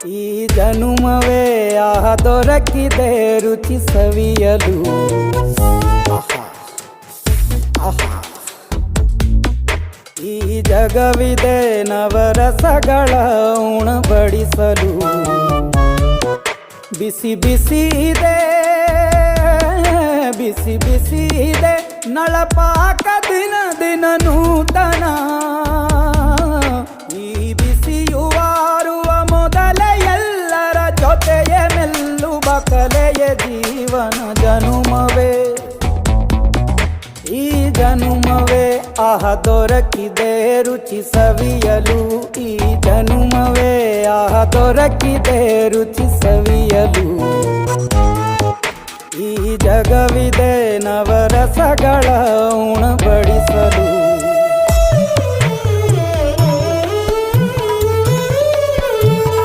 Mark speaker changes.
Speaker 1: ಈ ಜನುಮವೇ ದೊರಕಿದೆ ರುಚಿ ಸವಿಯಲು. ಆಹಾ, ಆಹಾ. ಈ ಜಗವಿದೆ ನವರಸಗಳ ಉಣಬಡಿಸಲು. ಬಿಸಿ ಬಿಸಿ ಇದೆ, ಬಿಸಿ ಬಿಸಿ ಇದೆ ನಳಪಾಕ ದಿನ ದಿನ ನೂತನ. ಈ ಬಿಸಿಯುವಾರುವ ಮೊದಲೇ ಎಲ್ಲರ ಜೊತೆಯೇ ಮೆಲ್ಲುವ ಕಲೆಯ ಜೀವನ ಜನುಮವೇ. ಈ ಜನುಮವೇ ದೊರಕಿದೆ ರುಚಿ ಸವಿಯಲು. ಈ ಜನುಮವೇ ದೊರಕಿದೆ ರುಚಿ ಸವಿಯಲು. ಈ ಜಗವಿದೆ ನವರಸಗಳ ಉಣಬಡಿಸಲು.